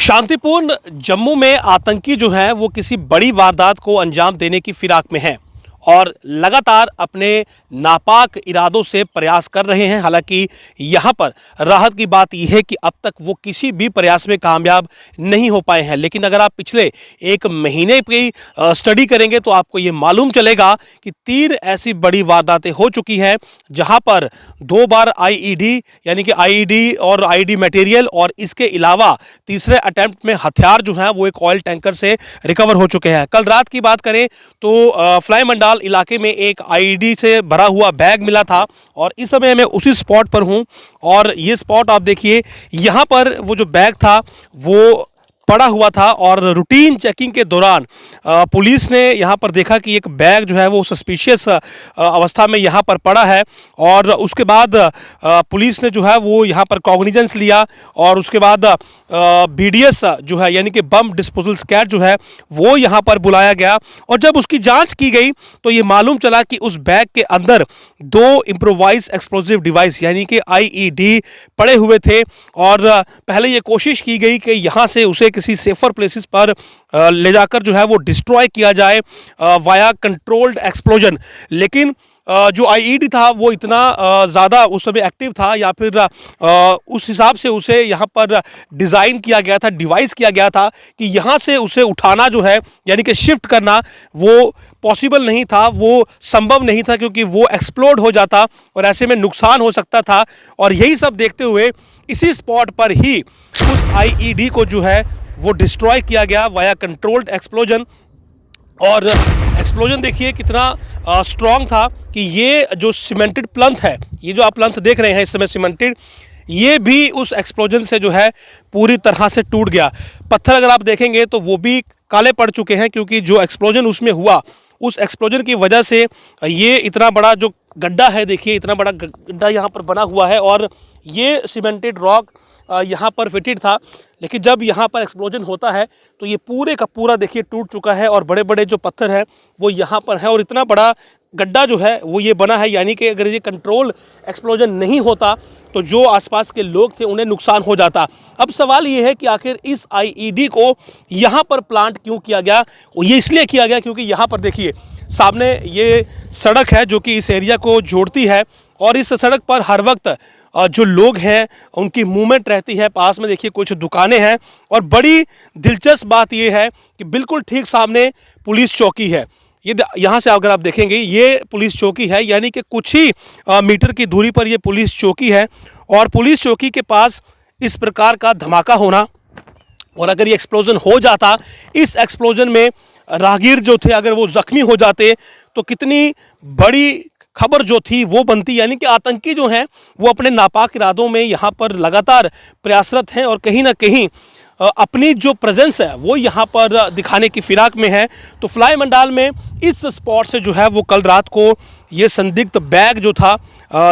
शांतिपूर्ण जम्मू में आतंकी जो है वो किसी बड़ी वारदात को अंजाम देने की फिराक में हैं और लगातार अपने नापाक इरादों से प्रयास कर रहे हैं। हालांकि यहाँ पर राहत की बात यह है कि अब तक वो किसी भी प्रयास में कामयाब नहीं हो पाए हैं। लेकिन अगर आप पिछले एक महीने की स्टडी करेंगे तो आपको ये मालूम चलेगा कि 3 ऐसी बड़ी वारदातें हो चुकी हैं जहाँ पर 2 बार आईईडी यानी कि आईईडी और आईईडी मटेरियल और इसके अलावा तीसरे अटेम्प्ट में हथियार जो हैं वो एक ऑयल टैंकर से रिकवर हो चुके हैं। कल रात की बात करें तो फ्लाई मंडाल इलाके में एक आईईडी से भरा हुआ बैग मिला था और इस समय मैं उसी स्पॉट पर हूं और ये स्पॉट आप देखिए, यहां पर वो जो बैग था वो पड़ा हुआ था और रूटीन चेकिंग के दौरान पुलिस ने यहां पर देखा कि एक बैग जो है वो सस्पिशियस अवस्था में यहां पर पड़ा है और उसके बाद पुलिस ने जो है वो यहां पर कॉग्निजेंस लिया और उसके बाद बीडीएस जो है यानी कि बम डिस्पोजल स्क्वाड जो है वो यहां पर बुलाया गया और जब उसकी जांच की गई तो ये मालूम चला कि उस बैग के अंदर 2 इम्प्रोवाइज एक्सप्लोजिव डिवाइस यानी कि आईईडी पड़े हुए थे और पहले ये कोशिश की गई कि यहां से उसे किसी सेफर प्लेसेस पर ले जाकर जो है वो डिस्ट्रॉय किया जाए वाया कंट्रोल्ड एक्सप्लोजन। लेकिन जो आईईडी था वो इतना ज़्यादा उस समय एक्टिव था या फिर उस हिसाब से उसे यहाँ पर डिज़ाइन किया गया था, डिवाइस किया गया था कि यहाँ से उसे उठाना जो है यानी कि शिफ्ट करना वो पॉसिबल नहीं था, वो संभव नहीं था क्योंकि वो एक्सप्लोड हो जाता और ऐसे में नुकसान हो सकता था। और यही सब देखते हुए इसी स्पॉट पर ही उस आईईडी को जो है वो डिस्ट्रॉय किया गया वाया कंट्रोल्ड एक्सप्लोजन। और एक्सप्लोजन देखिए कितना स्ट्रॉन्ग था कि ये जो सीमेंटेड प्लंथ है, ये जो आप प्लंथ देख रहे हैं इस समय सीमेंटेड, ये भी उस एक्सप्लोजन से जो है पूरी तरह से टूट गया। पत्थर अगर आप देखेंगे तो वो भी काले पड़ चुके हैं क्योंकि जो एक्सप्लोजन उसमें हुआ उस एक्सप्लोजन की वजह से ये इतना बड़ा जो गड्ढा है, देखिए इतना बड़ा गड्ढा यहाँ पर बना हुआ है और ये सीमेंटेड रॉक यहाँ पर फिटेड था। लेकिन जब यहाँ पर एक्सप्लोजन होता है तो ये पूरे का पूरा देखिए टूट चुका है और बड़े बड़े जो पत्थर हैं वो यहाँ पर है और इतना बड़ा गड्ढा जो है वो ये बना है। यानी कि अगर ये कंट्रोल एक्सप्लोजन नहीं होता तो जो आसपास के लोग थे उन्हें नुकसान हो जाता। अब सवाल ये है कि आखिर इस आईईडी को यहाँ पर प्लांट क्यों किया गया। और ये इसलिए किया गया क्योंकि यहाँ पर देखिए सामने ये सड़क है जो कि इस एरिया को जोड़ती है और इस सड़क पर हर वक्त जो लोग हैं उनकी मूवमेंट रहती है। पास में देखिए कुछ दुकानें हैं और बड़ी दिलचस्प बात ये है कि बिल्कुल ठीक सामने पुलिस चौकी है। ये यहाँ से अगर आप देखेंगे ये पुलिस चौकी है यानी कि कुछ ही मीटर की दूरी पर ये पुलिस चौकी है और पुलिस चौकी के पास इस प्रकार का धमाका होना और अगर ये एक्सप्लोजन हो जाता, इस एक्सप्लोजन में राहगीर जो थे अगर वो जख्मी हो जाते तो कितनी बड़ी खबर जो थी वो बनती। यानी कि आतंकी जो हैं वो अपने नापाक इरादों में यहाँ पर लगातार प्रयासरत हैं और कहीं ना कहीं अपनी जो प्रेजेंस है वो यहाँ पर दिखाने की फिराक में है। तो फ्लाई मंडाल में इस स्पॉट से जो है वो कल रात को ये संदिग्ध बैग जो था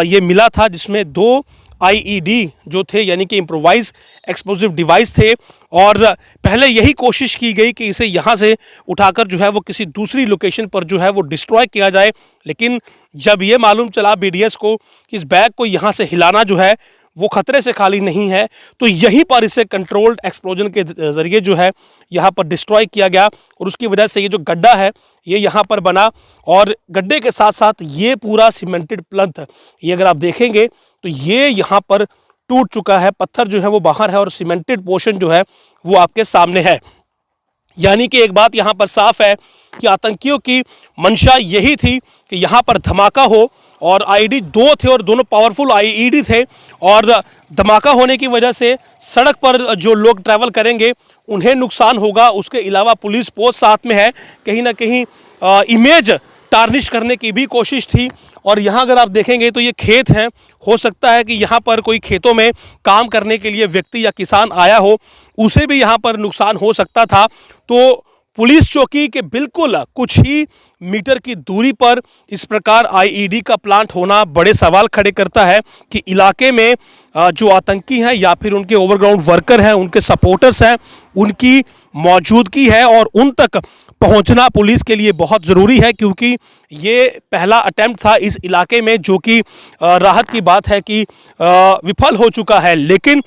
ये मिला था जिसमें 2 आईईडी जो थे यानी कि इम्प्रोवाइज एक्सप्लोजिव डिवाइस थे और पहले यही कोशिश की गई कि इसे यहाँ से उठाकर जो है वो किसी दूसरी लोकेशन पर जो है वो डिस्ट्रॉय किया जाए। लेकिन जब ये मालूम चला बीडीएस को कि इस बैग को यहाँ से हिलाना जो है वो खतरे से खाली नहीं है तो यहीं पर इसे कंट्रोल्ड एक्सप्लोजन के ज़रिए जो है यहाँ पर डिस्ट्रॉय किया गया और उसकी वजह से ये जो गड्ढा है ये यहाँ पर बना और गड्ढे के साथ साथ ये पूरा सीमेंटेड प्लंथ ये अगर आप देखेंगे तो ये यहाँ पर टूट चुका है, पत्थर जो है वो बाहर है और सीमेंटेड पोर्शन जो है वो आपके सामने है। यानी कि एक बात यहाँ पर साफ है कि आतंकियों की मंशा यही थी कि यहाँ पर धमाका हो और आईईडी 2 थे और दोनों पावरफुल आईईडी थे और धमाका होने की वजह से सड़क पर जो लोग ट्रैवल करेंगे उन्हें नुकसान होगा। उसके अलावा पुलिस पोस्ट साथ में है, कहीं ना कहीं इमेज टार्निश करने की भी कोशिश थी। और यहाँ अगर आप देखेंगे तो ये खेत हैं, हो सकता है कि यहाँ पर कोई खेतों में काम करने के लिए व्यक्ति या किसान आया हो, उसे भी यहाँ पर नुकसान हो सकता था। तो पुलिस चौकी के बिल्कुल कुछ ही मीटर की दूरी पर इस प्रकार आईईडी का प्लांट होना बड़े सवाल खड़े करता है कि इलाके में जो आतंकी हैं या फिर उनके ओवरग्राउंड वर्कर हैं, उनके सपोर्टर्स हैं, उनकी मौजूदगी है और उन तक पहुंचना पुलिस के लिए बहुत ज़रूरी है क्योंकि ये पहला अटेम्प्ट था इस इलाके में जो कि राहत की बात है कि विफल हो चुका है। लेकिन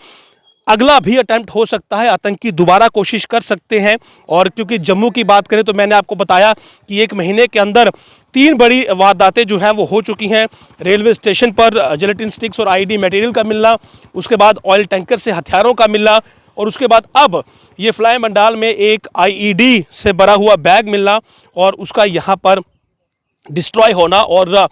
अगला भी अटेम्प्ट हो सकता है, आतंकी दोबारा कोशिश कर सकते हैं। और क्योंकि जम्मू की बात करें तो मैंने आपको बताया कि 1 महीने के अंदर 3 बड़ी वारदातें जो है वो हो चुकी हैं। रेलवे स्टेशन पर जिलेटिन स्टिक्स और आईडी मटेरियल का मिलना, उसके बाद ऑयल टैंकर से हथियारों का मिलना, और उसके बाद अब ये फ्लाई मंडाल में एक आईईडी से भरा हुआ बैग मिलना और उसका यहाँ पर डिस्ट्रॉय होना। और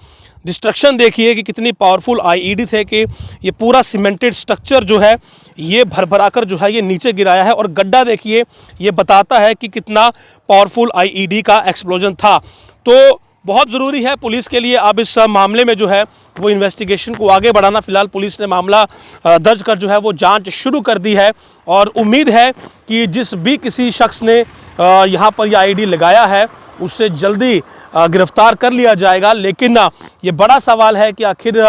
डिस्ट्रक्शन देखिए कि कितनी पावरफुल आईईडी थे कि ये पूरा सीमेंटेड स्ट्रक्चर जो है ये भर कर जो है ये नीचे गिराया है। और गड्ढा देखिए, ये बताता है कि कितना पावरफुल आईईडी का एक्सप्लोजन था। तो बहुत ज़रूरी है पुलिस के लिए अब इस मामले में जो है वो इन्वेस्टिगेशन को आगे बढ़ाना। फिलहाल पुलिस ने मामला दर्ज कर जो है वो जांच शुरू कर दी है और उम्मीद है कि जिस भी किसी शख्स ने यहाँ पर यह आईडी लगाया है उससे जल्दी गिरफ्तार कर लिया जाएगा। लेकिन ये बड़ा सवाल है कि आखिर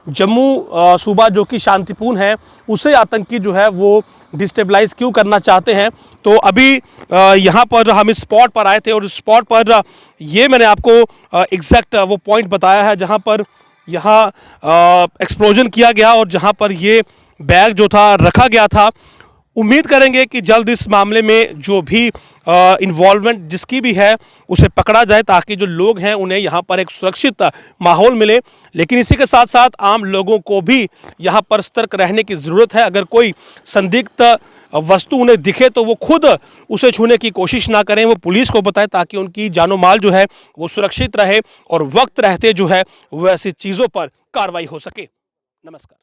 जम्मू सूबा जो कि शांतिपूर्ण है उसे आतंकी जो है वो डिस्टेबलाइज क्यों करना चाहते हैं। तो अभी यहाँ पर हम इस स्पॉट पर आए थे और इस स्पॉट पर ये मैंने आपको एग्जैक्ट वो पॉइंट बताया है जहाँ पर यहाँ एक्सप्लोजन किया गया और जहाँ पर ये बैग जो था रखा गया था। उम्मीद करेंगे कि जल्द इस मामले में जो भी इन्वॉल्वमेंट जिसकी भी है उसे पकड़ा जाए ताकि जो लोग हैं उन्हें यहाँ पर एक सुरक्षित माहौल मिले। लेकिन इसी के साथ साथ आम लोगों को भी यहाँ पर सतर्क रहने की ज़रूरत है। अगर कोई संदिग्ध वस्तु उन्हें दिखे तो वो खुद उसे छूने की कोशिश ना करें, वो पुलिस को बताएं ताकि उनकी जानो माल जो है वो सुरक्षित रहे और वक्त रहते जो है वो ऐसी चीज़ों पर कार्रवाई हो सके। नमस्कार।